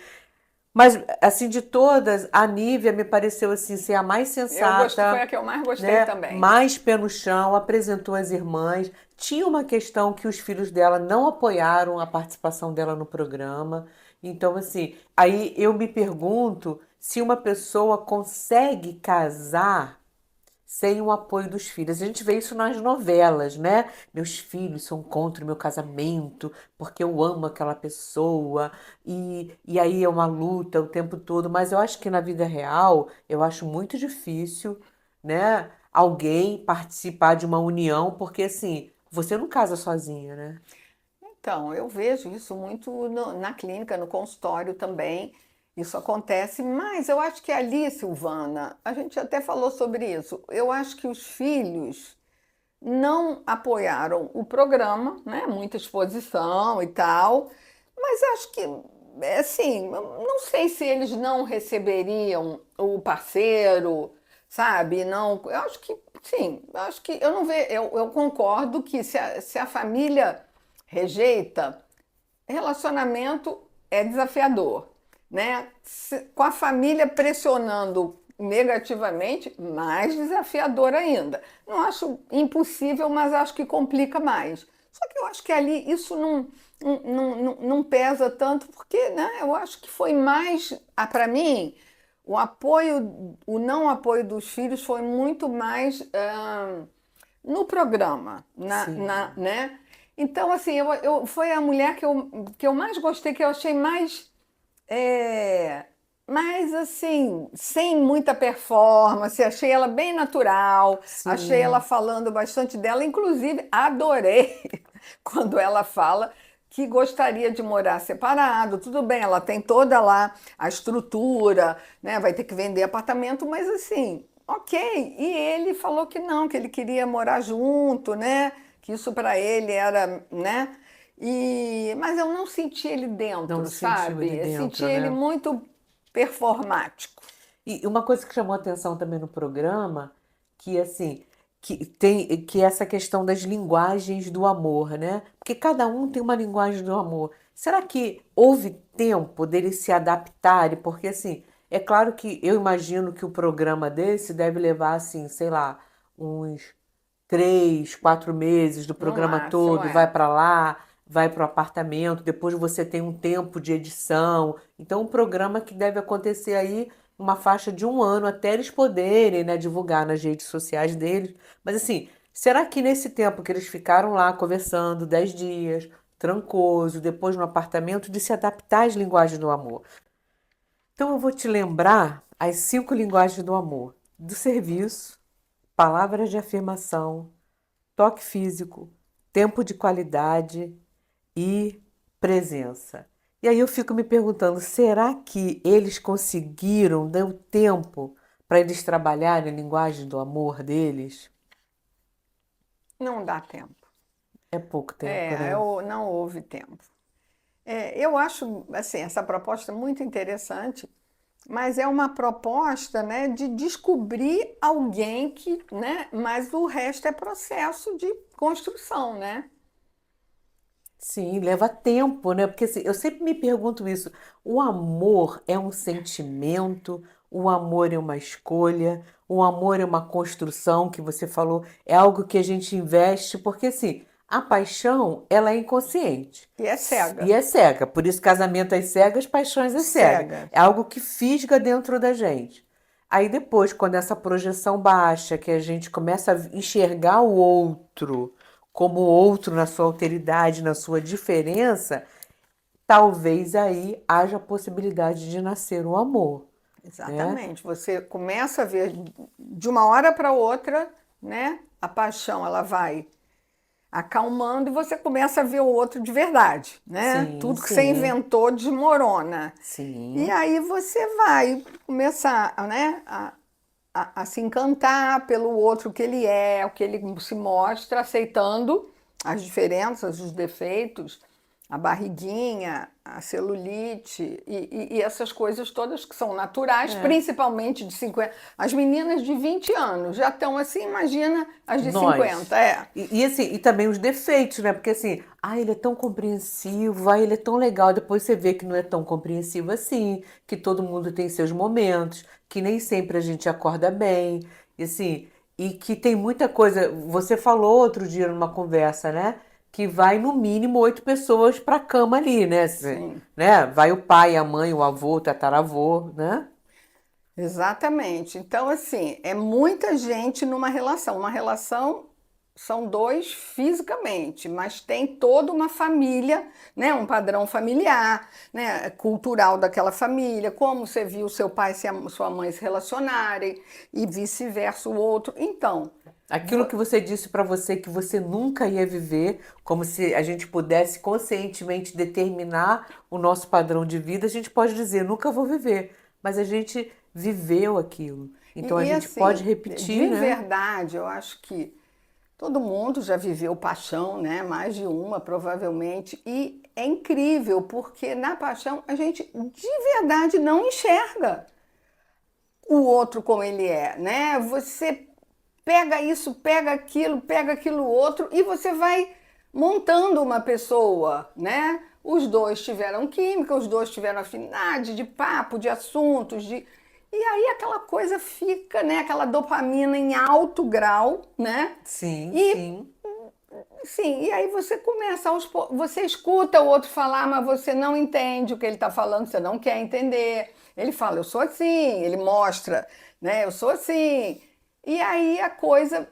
Speaker 1: Mas assim de todas, a Nívia me pareceu assim ser a mais
Speaker 2: Foi
Speaker 1: sensata,
Speaker 2: a que eu mais gostei
Speaker 1: né?
Speaker 2: também.
Speaker 1: Mais pé no chão, apresentou as irmãs. Tinha uma questão que os filhos dela não apoiaram a participação dela no programa. Então, assim, aí eu me pergunto se uma pessoa consegue casar sem o apoio dos filhos. A gente vê isso nas novelas, né? Meus filhos são contra o meu casamento porque eu amo aquela pessoa e aí é uma luta o tempo todo. Mas eu acho que na vida real, eu acho muito difícil, né? Alguém participar de uma união, porque assim, você não casa sozinha, né?
Speaker 2: Então, eu vejo isso muito na clínica, no consultório também. Isso acontece, mas eu acho que ali, Silvana, a gente até falou sobre isso. Eu acho que os filhos não apoiaram o programa, né? Muita exposição e tal, mas acho que, assim, não sei se eles não receberiam o parceiro, sabe? Não, eu acho que sim, eu acho que eu não vejo, eu concordo que se a família rejeita, relacionamento é desafiador, né? Com a família pressionando negativamente, mais desafiador ainda. Não acho impossível, mas acho que complica mais. Só que eu acho que ali isso não pesa tanto, porque, né, eu acho que foi mais, para mim, o não apoio dos filhos foi muito mais no programa,
Speaker 1: Sim.
Speaker 2: né? Então, assim, foi a mulher que eu mais gostei, que eu achei é, mais assim, sem muita performance, achei ela bem natural, achei ela
Speaker 1: Sim.
Speaker 2: falando bastante dela, inclusive adorei quando ela fala que gostaria de morar separado. Tudo bem, ela tem toda lá a estrutura, né? Vai ter que vender apartamento, mas assim, ok. E ele falou que não, que ele queria morar junto, né? Que isso para ele era, né? Mas eu não senti ele
Speaker 1: Não
Speaker 2: dentro,
Speaker 1: sentiu ele
Speaker 2: sabe? Eu senti
Speaker 1: dentro,
Speaker 2: ele
Speaker 1: né?
Speaker 2: muito performático.
Speaker 1: E uma coisa que chamou atenção também no programa, que assim, que é essa questão das linguagens do amor, né? Porque cada um tem uma linguagem do amor. Será que houve tempo deles se adaptarem? Porque assim, é claro que eu imagino que o programa desse deve levar assim, sei lá, uns 3, 4 meses do
Speaker 2: No
Speaker 1: programa
Speaker 2: máximo,
Speaker 1: todo, vai
Speaker 2: é.
Speaker 1: para lá, vai para o apartamento, depois você tem um tempo de edição. Então, um programa que deve acontecer aí uma faixa de um ano até eles poderem, né, divulgar nas redes sociais deles. Mas assim, será que nesse tempo que eles ficaram lá conversando, 10 dias, trancoso, depois no apartamento, de se adaptar às linguagens do amor? Então eu vou te lembrar as 5 linguagens do amor: do serviço, palavras de afirmação, toque físico, tempo de qualidade e presença. E aí eu fico me perguntando, será que eles conseguiram, deu tempo para eles trabalharem a linguagem do amor deles?
Speaker 2: Não dá tempo.
Speaker 1: É pouco tempo, né?
Speaker 2: Não houve tempo. Eu acho assim, essa proposta muito interessante, mas é uma proposta, né, de descobrir alguém que, né, mas o resto é processo de construção, né?
Speaker 1: Sim, leva tempo, né? Porque assim, eu sempre me pergunto isso. O amor é um sentimento, o amor é uma escolha, o amor é uma construção que você falou, é algo que a gente investe, porque assim, a paixão, ela é inconsciente
Speaker 2: E é cega,
Speaker 1: e é cega. Por isso, casamento às cegas, paixões às cegas.
Speaker 2: cega.
Speaker 1: É algo que fisga dentro da gente. Aí depois, quando essa projeção baixa, que a gente começa a enxergar o outro como outro na sua alteridade, na sua diferença, talvez aí haja a possibilidade de nascer o amor, né?
Speaker 2: Exatamente. Você começa a ver de uma hora para outra, né? A paixão ela vai acalmando e você começa a ver o outro de verdade, né?
Speaker 1: Sim,
Speaker 2: Tudo que você
Speaker 1: sim,
Speaker 2: inventou desmorona. E
Speaker 1: sim.
Speaker 2: aí você vai começar, né, a se encantar pelo outro que ele é, o que ele se mostra, aceitando as diferenças, os defeitos, a barriguinha, a celulite e essas coisas todas que são naturais,
Speaker 1: É.
Speaker 2: principalmente de 50. As meninas de 20 anos já estão assim, imagina as de
Speaker 1: Nós.
Speaker 2: 50, é.
Speaker 1: Assim, e também os defeitos, né? Porque assim, ele é tão compreensivo, ele é tão legal. Depois você vê que não é tão compreensivo assim, que todo mundo tem seus momentos, que nem sempre a gente acorda bem, e assim, e que tem muita coisa. Você falou outro dia numa conversa, né? Que vai no mínimo 8 pessoas para cama ali, né?
Speaker 2: Sim.
Speaker 1: Né? Vai o pai, a mãe, o avô, o tataravô, né?
Speaker 2: Exatamente. Então, assim, é muita gente numa relação. Uma relação são dois fisicamente, mas tem toda uma família, né? Um padrão familiar, né? Cultural daquela família, como você viu seu pai e sua mãe se relacionarem e vice-versa o outro. Então,
Speaker 1: Aquilo
Speaker 2: vo-
Speaker 1: que você disse para você que você nunca ia viver, como se a gente pudesse conscientemente determinar o nosso padrão de vida, a gente pode dizer, nunca vou viver, mas a gente viveu aquilo. Então a gente pode
Speaker 2: assim,
Speaker 1: repetir,
Speaker 2: de
Speaker 1: né?
Speaker 2: verdade, eu acho que todo mundo já viveu paixão, né? Mais de uma, provavelmente. E é incrível, porque na paixão a gente de verdade não enxerga o outro como ele é, né? Você pega isso, pega aquilo outro e você vai montando uma pessoa, né? Os dois tiveram química, os dois tiveram afinidade de papo, de assuntos, de e aí aquela coisa fica, né? Aquela dopamina em alto grau, né?
Speaker 1: Sim,
Speaker 2: E
Speaker 1: sim.
Speaker 2: sim, e aí você começa você escuta o outro falar, mas você não entende o que ele está falando, você não quer entender. Ele fala, eu sou assim, ele mostra, né? Eu sou assim. E aí a coisa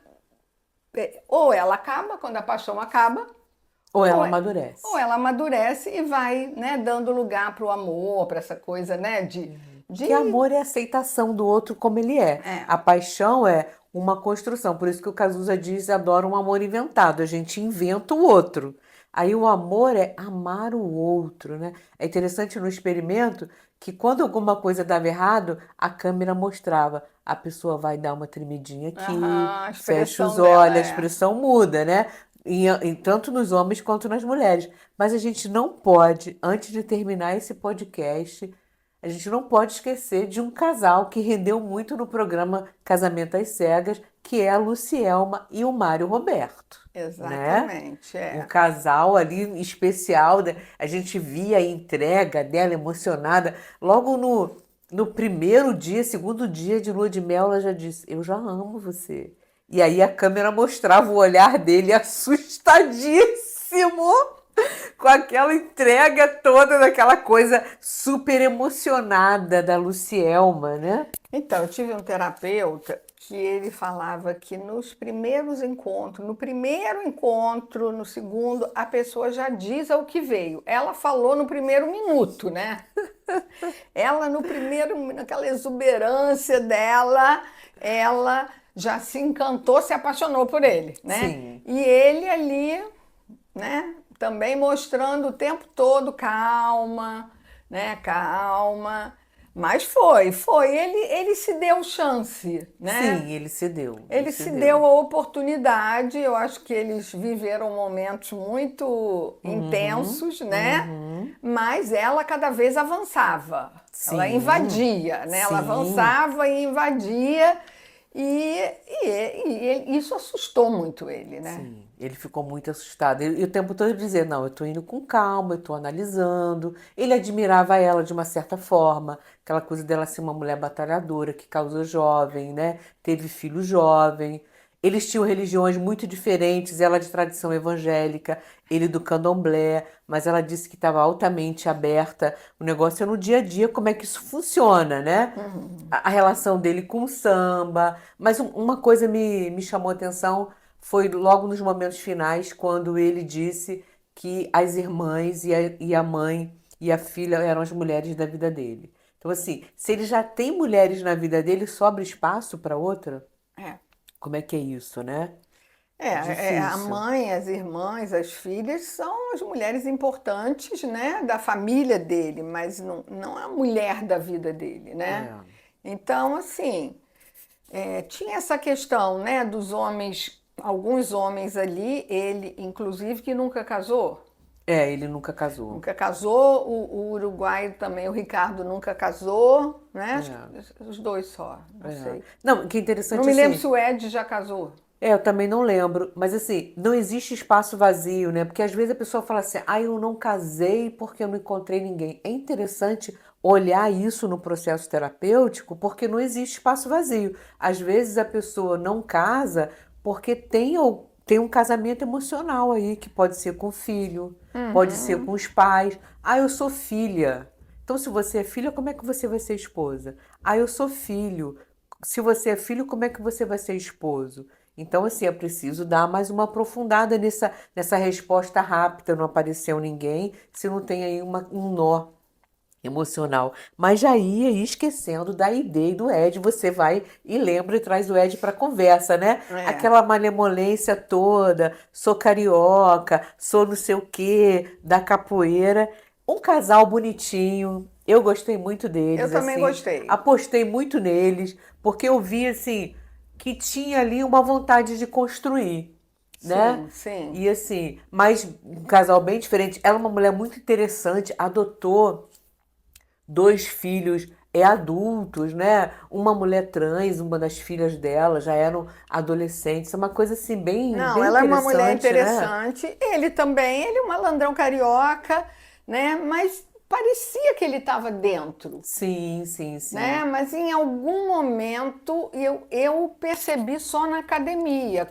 Speaker 2: ou ela acaba quando a paixão acaba,
Speaker 1: Ou
Speaker 2: ou,
Speaker 1: ela
Speaker 2: ou
Speaker 1: amadurece.
Speaker 2: ela amadurece e vai, né, dando lugar para o amor, para essa coisa, né, de
Speaker 1: Que amor é a aceitação do outro como ele é.
Speaker 2: é,
Speaker 1: A paixão é uma construção. Por isso que o Cazuza diz, adora um amor inventado. A gente inventa o outro. Aí o amor é amar o outro, né? É interessante no experimento que quando alguma coisa dava errado, a câmera mostrava. A pessoa vai dar uma tremidinha aqui,
Speaker 2: aham, a
Speaker 1: fecha os
Speaker 2: expressão dela
Speaker 1: olhos, a
Speaker 2: é.
Speaker 1: expressão muda, né? Tanto nos homens quanto nas mulheres. Mas a gente não pode, antes de terminar esse podcast, a gente não pode esquecer de um casal que rendeu muito no programa Casamento às Cegas, que é a Lucielma e o Mário Roberto, né?
Speaker 2: Exatamente,
Speaker 1: Um
Speaker 2: é.
Speaker 1: casal ali especial, né? A gente via a entrega dela emocionada. Logo no primeiro dia, segundo dia de lua de mel, ela já disse: Eu já amo você. E aí a câmera mostrava o olhar dele assustadíssimo com aquela entrega toda daquela coisa super emocionada da Lucielma, né?
Speaker 2: Então, eu tive um terapeuta que ele falava que nos primeiros encontros, no primeiro encontro, no segundo, a pessoa já diz ao que veio. Ela falou no primeiro minuto, né? Ela no primeiro, naquela exuberância dela, ela já se encantou, se apaixonou por ele, né?
Speaker 1: Sim.
Speaker 2: E ele ali, né, também mostrando o tempo todo calma, né, calma. Mas ele se deu chance, né?
Speaker 1: Sim, ele cedeu, ele
Speaker 2: Ele se deu
Speaker 1: cedeu.
Speaker 2: a oportunidade, eu acho que eles viveram momentos muito
Speaker 1: Uhum,
Speaker 2: intensos, né?
Speaker 1: uhum.
Speaker 2: Mas ela cada vez avançava, ela
Speaker 1: Sim,
Speaker 2: invadia, né? Ela
Speaker 1: sim,
Speaker 2: avançava e invadia, isso assustou muito ele, né?
Speaker 1: sim. Ele ficou muito assustado. E o tempo todo ele dizia, não, eu tô indo com calma, eu tô analisando. Ele admirava ela de uma certa forma, aquela coisa dela ser uma mulher batalhadora, que casou jovem, né? Teve filho jovem. Eles tinham religiões muito diferentes, ela de tradição evangélica, ele do candomblé, mas ela disse que estava altamente aberta. O negócio é no dia a dia como é que isso funciona, né?
Speaker 2: Uhum.
Speaker 1: A relação dele com o samba. Mas uma coisa me chamou a atenção foi logo nos momentos finais, quando ele disse que as irmãs e a mãe e a filha eram as mulheres da vida dele. Então, assim, se ele já tem mulheres na vida dele, sobra espaço para outra?
Speaker 2: É.
Speaker 1: Como é que é isso, né?
Speaker 2: A
Speaker 1: Difícil.
Speaker 2: mãe, as irmãs, as filhas são as mulheres importantes, né, da família dele, mas não é a mulher da vida dele, né?
Speaker 1: É.
Speaker 2: Então, assim, tinha essa questão, né, dos homens, alguns homens ali, ele inclusive que nunca casou.
Speaker 1: É, ele nunca casou.
Speaker 2: Nunca casou, o uruguaio também, o Ricardo nunca casou, né? Acho
Speaker 1: É,
Speaker 2: que os dois só, não
Speaker 1: é.
Speaker 2: sei.
Speaker 1: Não, que
Speaker 2: Não
Speaker 1: interessante
Speaker 2: me lembro se
Speaker 1: assim.
Speaker 2: o Ed já casou.
Speaker 1: É, eu também não lembro, mas assim, não existe espaço vazio, né? Porque às vezes a pessoa fala assim, ah, eu não casei porque eu não encontrei ninguém. É interessante olhar isso no processo terapêutico, porque não existe espaço vazio. Às vezes a pessoa não casa porque tem um casamento emocional aí, que pode ser com o filho, pode ser com
Speaker 2: Uhum.
Speaker 1: os pais. Ah, eu sou filha. Então, se você é filha, como é que você vai ser esposa? Ah, eu sou filho. Se você é filho, como é que você vai ser esposo? Então, assim, é preciso dar mais uma aprofundada nessa resposta rápida. Não apareceu ninguém, se não tem aí um nó emocional. Mas já ia esquecendo da ideia e do Ed. Você vai e lembra e traz o Ed para conversa, né?
Speaker 2: É.
Speaker 1: Aquela malemolência toda, sou carioca, sou não sei o quê, da capoeira. Um casal bonitinho. Eu gostei muito
Speaker 2: Eu
Speaker 1: deles,
Speaker 2: também
Speaker 1: assim,
Speaker 2: gostei.
Speaker 1: apostei muito neles, porque eu vi assim que tinha ali uma vontade de construir, né?
Speaker 2: Sim, sim.
Speaker 1: E assim, mas um casal bem diferente. Ela é uma mulher muito interessante, adotou dois filhos adultos, né? Uma mulher trans, uma das filhas dela já eram adolescentes. É uma coisa assim bem,
Speaker 2: Não,
Speaker 1: bem
Speaker 2: ela é uma mulher
Speaker 1: interessante, né?
Speaker 2: interessante. Ele também, ele é um malandrão carioca, né? Mas parecia que ele estava dentro,
Speaker 1: Sim, sim,
Speaker 2: né?
Speaker 1: sim.
Speaker 2: Mas em algum momento eu percebi só na academia,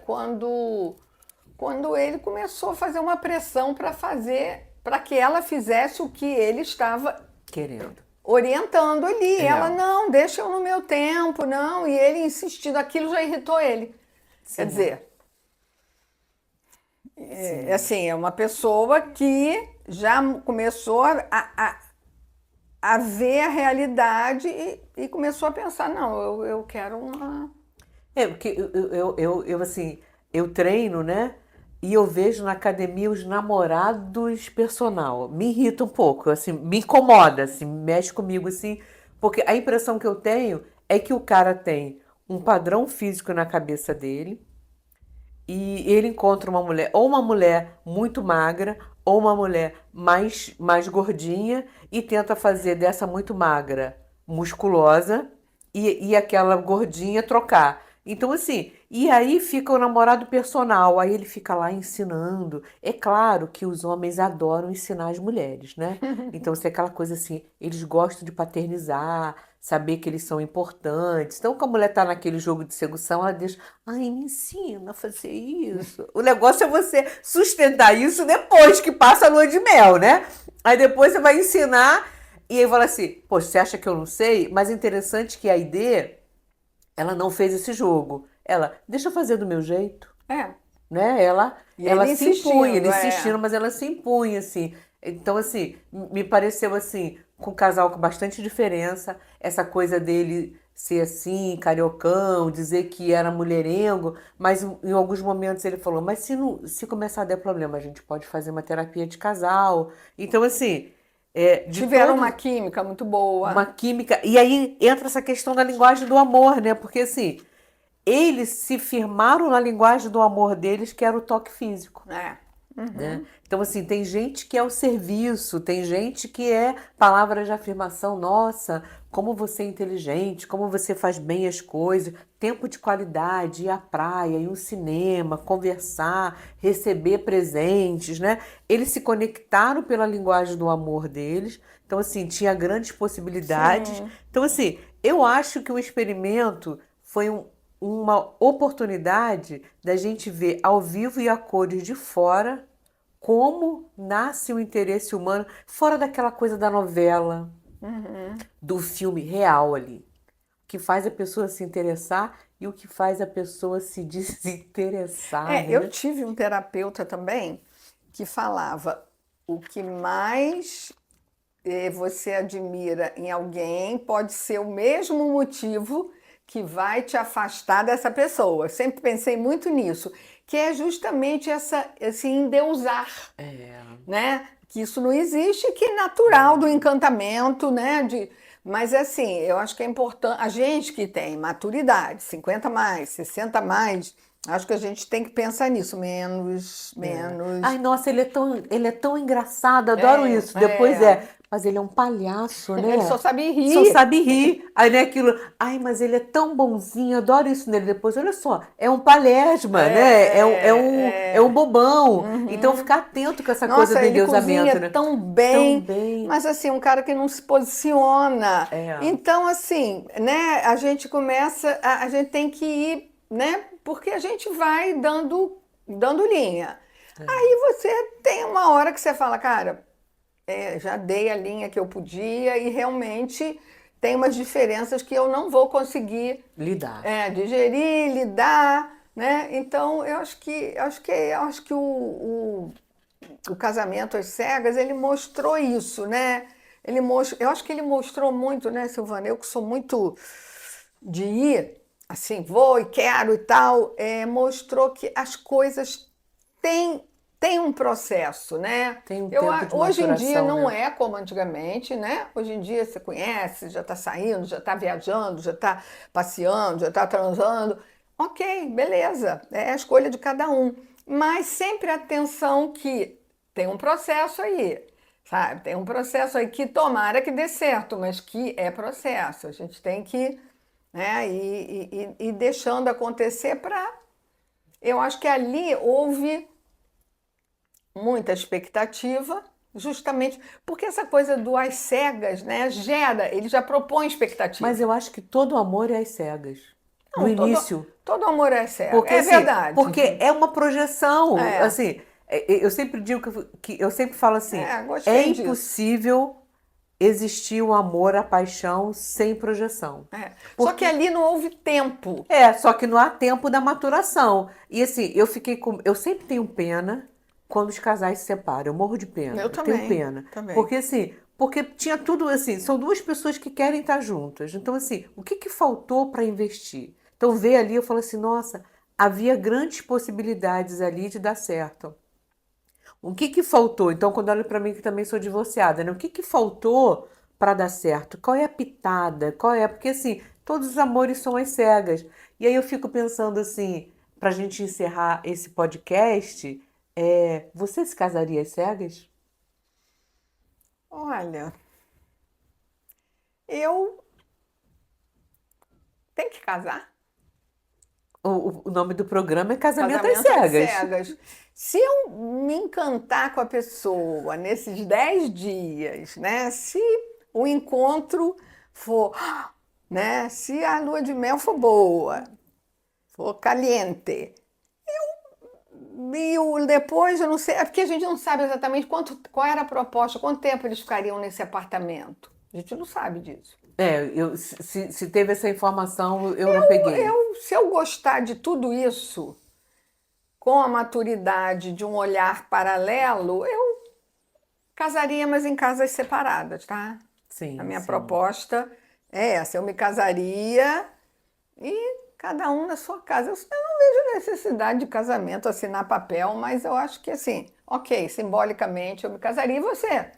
Speaker 2: quando ele começou a fazer uma pressão para que ela fizesse o que ele estava
Speaker 1: Querendo.
Speaker 2: orientando ali. Ela,
Speaker 1: É,
Speaker 2: não, deixa eu no meu tempo, não. E ele insistindo, aquilo já irritou ele. Quer
Speaker 1: sim,
Speaker 2: dizer,
Speaker 1: sim.
Speaker 2: assim, é uma pessoa que já começou a ver a realidade e começou a pensar, não, eu quero uma.
Speaker 1: É, porque assim, eu treino, né? E eu vejo na academia os namorados personal. Me irrita um pouco, assim, me incomoda, assim, mexe comigo, assim, porque a impressão que eu tenho é que o cara tem um padrão físico na cabeça dele e ele encontra uma mulher, ou uma mulher muito magra, ou uma mulher mais gordinha, e tenta fazer dessa muito magra musculosa e aquela gordinha trocar. Então, assim, e aí fica o namorado personal, aí ele fica lá ensinando. É claro que os homens adoram ensinar as mulheres, né? Então, se é aquela coisa assim, eles gostam de paternizar, saber que eles são importantes. Então, quando a mulher tá naquele jogo de sedução, ela diz: ai, me ensina a fazer isso. O negócio é você sustentar isso depois que passa a lua de mel, né? Aí depois você vai ensinar e aí fala assim: poxa, você acha que eu não sei? Mas é interessante que a ID, ela não fez esse jogo. Ela, deixa eu fazer do meu jeito,
Speaker 2: É.
Speaker 1: né? Ela,
Speaker 2: E
Speaker 1: ela
Speaker 2: ele
Speaker 1: se impunha, ele
Speaker 2: insistindo,
Speaker 1: insistindo, mas ela se impunha, assim. Então, assim, me pareceu assim, com um casal com bastante diferença, essa coisa dele ser assim, cariocão, dizer que era mulherengo, mas em alguns momentos ele falou, mas se começar a dar problema, a gente pode fazer uma terapia de casal. Então, assim, de
Speaker 2: Tiveram uma
Speaker 1: todos,
Speaker 2: química muito
Speaker 1: uma
Speaker 2: boa.
Speaker 1: química. E aí entra essa questão da linguagem do amor, né? Porque assim, eles se firmaram na linguagem do amor deles, que era o toque físico,
Speaker 2: É.
Speaker 1: né?
Speaker 2: Uhum.
Speaker 1: Então, assim, tem gente que é o serviço, tem gente que é palavras de afirmação. Nossa, como você é inteligente, como você faz bem as coisas, tempo de qualidade, ir à praia, ir ao cinema, conversar, receber presentes, né? Eles se conectaram pela linguagem do amor deles. Então, assim, tinha grandes possibilidades.
Speaker 2: Sim.
Speaker 1: Então, assim, eu acho que o experimento foi uma oportunidade da gente ver ao vivo e a cores de fora como nasce o interesse humano, fora daquela coisa da novela,
Speaker 2: Uhum.
Speaker 1: do filme real ali. O que faz a pessoa se interessar e o que faz a pessoa se desinteressar,
Speaker 2: Eu
Speaker 1: né?
Speaker 2: tive um terapeuta também que falava o que mais você admira em alguém pode ser o mesmo motivo que vai te afastar dessa pessoa. Sempre pensei muito nisso, que é justamente esse endeusar,
Speaker 1: É,
Speaker 2: né? Que isso não existe, que é natural do encantamento, né? Mas assim, eu acho que é importante, a gente que tem maturidade, 50 mais, 60 mais, acho que a gente tem que pensar nisso,
Speaker 1: é. Ai,
Speaker 2: menos.
Speaker 1: nossa, ele é tão engraçado, adoro isso. Depois mas ele é um palhaço,
Speaker 2: Ele só
Speaker 1: né?
Speaker 2: sabe
Speaker 1: Só
Speaker 2: rir.
Speaker 1: sabe rir. Aí, né, aquilo, ai, mas ele é tão bonzinho, adoro isso nele. Depois, olha só, é um palesma, né? É um bobão. Então,
Speaker 2: Uhum.
Speaker 1: ficar atento com essa coisa
Speaker 2: Nossa,
Speaker 1: do
Speaker 2: ele cozinha
Speaker 1: endeusamento, né?
Speaker 2: tão bem,
Speaker 1: Também.
Speaker 2: mas assim, um cara que não se posiciona.
Speaker 1: É.
Speaker 2: Então, assim, né, a gente começa, a gente tem que ir, né, porque a gente vai dando linha. Aí você tem uma hora que você fala, cara, já dei a linha que eu podia e realmente tem umas diferenças que eu não vou conseguir
Speaker 1: Lidar.
Speaker 2: digerir, lidar, né? Então, eu acho que o casamento às cegas, ele mostrou isso, né? Eu acho que ele mostrou muito, né, Silvana? Eu que sou muito de ir, assim, vou e quero e tal, mostrou que as coisas têm, têm um processo, né?
Speaker 1: Tem um tempo de
Speaker 2: Hoje em dia
Speaker 1: maturação,
Speaker 2: não
Speaker 1: né?
Speaker 2: é como antigamente, né? Hoje em dia você conhece, já está saindo, já está viajando, já está passeando, já está transando. Ok, beleza, é a escolha de cada um. Mas sempre atenção que tem um processo aí, sabe? Tem um processo aí que tomara que dê certo, mas que é processo. A gente tem que, né, ir deixando acontecer para. Eu acho que ali houve muita expectativa, justamente porque essa coisa do às cegas, né, ele já propõe
Speaker 1: Mas
Speaker 2: expectativa.
Speaker 1: eu acho que todo amor é às cegas. No
Speaker 2: Não,
Speaker 1: início.
Speaker 2: todo amor é cego,
Speaker 1: Porque
Speaker 2: é
Speaker 1: assim,
Speaker 2: verdade.
Speaker 1: porque é uma projeção,
Speaker 2: É,
Speaker 1: assim, eu sempre digo que eu sempre falo assim, é
Speaker 2: gostei disso.
Speaker 1: impossível existir o amor, a paixão sem projeção.
Speaker 2: Só que
Speaker 1: Porque
Speaker 2: ali não houve tempo.
Speaker 1: só que não há tempo da maturação. E assim, eu sempre tenho pena quando os casais se separam. Eu morro de pena.
Speaker 2: Eu
Speaker 1: Eu tenho
Speaker 2: também,
Speaker 1: pena.
Speaker 2: também.
Speaker 1: Porque assim, porque tinha tudo assim, são duas pessoas que querem estar juntas. Então assim, o que faltou para investir? Então ver ali, eu falo assim, nossa, havia grandes possibilidades ali de dar certo. O que faltou? Então, quando olho para mim que também sou divorciada, né? O que faltou para dar certo? Qual é a pitada? Qual é? Porque assim, todos os amores são às cegas. E aí eu fico pensando assim, para a gente encerrar esse podcast, você se casaria às cegas?
Speaker 2: Olha, eu tenho que casar.
Speaker 1: O nome do programa é Casamento às
Speaker 2: Casamento às
Speaker 1: Cegas.
Speaker 2: cegas. Se eu me encantar com a pessoa nesses 10 dias, né? Se o encontro for, né? Se a lua de mel for boa, for caliente, depois eu não sei, é porque a gente não sabe exatamente qual era a proposta, quanto tempo eles ficariam nesse apartamento. A gente não sabe disso.
Speaker 1: Se teve essa informação, eu não peguei.
Speaker 2: Se eu gostar de tudo isso, com a maturidade de um olhar paralelo, eu casaria, mas em casas separadas, tá? A
Speaker 1: Sim,
Speaker 2: minha
Speaker 1: sim.
Speaker 2: proposta Essa, eu me casaria e cada um na sua casa. Eu não vejo necessidade de casamento, assinar papel, mas eu acho que assim, ok, simbolicamente eu me casaria. E você?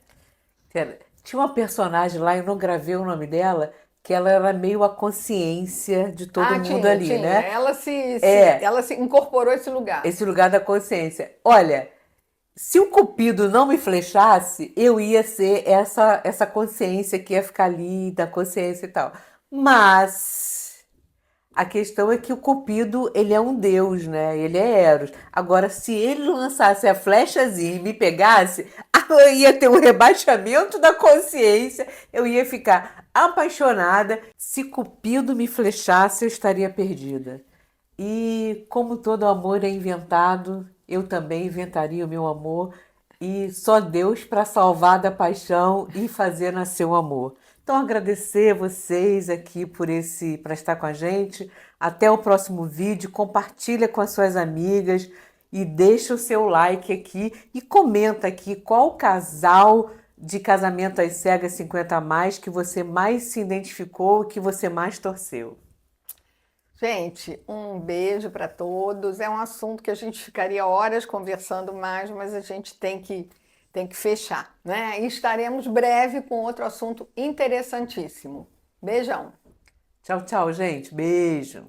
Speaker 1: Tinha uma personagem lá, eu não gravei o nome dela, que ela era meio a consciência de todo
Speaker 2: Ah,
Speaker 1: mundo
Speaker 2: tinha,
Speaker 1: ali,
Speaker 2: tinha.
Speaker 1: né?
Speaker 2: Ela
Speaker 1: É,
Speaker 2: ela se incorporou a esse lugar.
Speaker 1: esse lugar da consciência. Olha, se o Cupido não me flechasse, eu ia ser essa consciência que ia ficar ali, da consciência e tal. Mas a questão é que o Cupido, ele é um deus, né? Ele é Eros. Agora, se ele lançasse a flechazinha e me pegasse, eu ia ter um rebaixamento da consciência, eu ia ficar apaixonada. Se Cupido me flechasse, eu estaria perdida. E como todo amor é inventado, eu também inventaria o meu amor e só Deus para salvar da paixão e fazer nascer o amor. Então agradecer vocês aqui para estar com a gente. Até o próximo vídeo, compartilha com as suas amigas e deixa o seu like aqui e comenta aqui qual casal de Casamento às Cegas 50 a mais que você mais se identificou, que você mais torceu.
Speaker 2: Gente, um beijo para todos. É um assunto que a gente ficaria horas conversando mais, mas a gente tem que fechar, né? E estaremos breve com outro assunto interessantíssimo. Beijão.
Speaker 1: Tchau, tchau, gente. Beijo.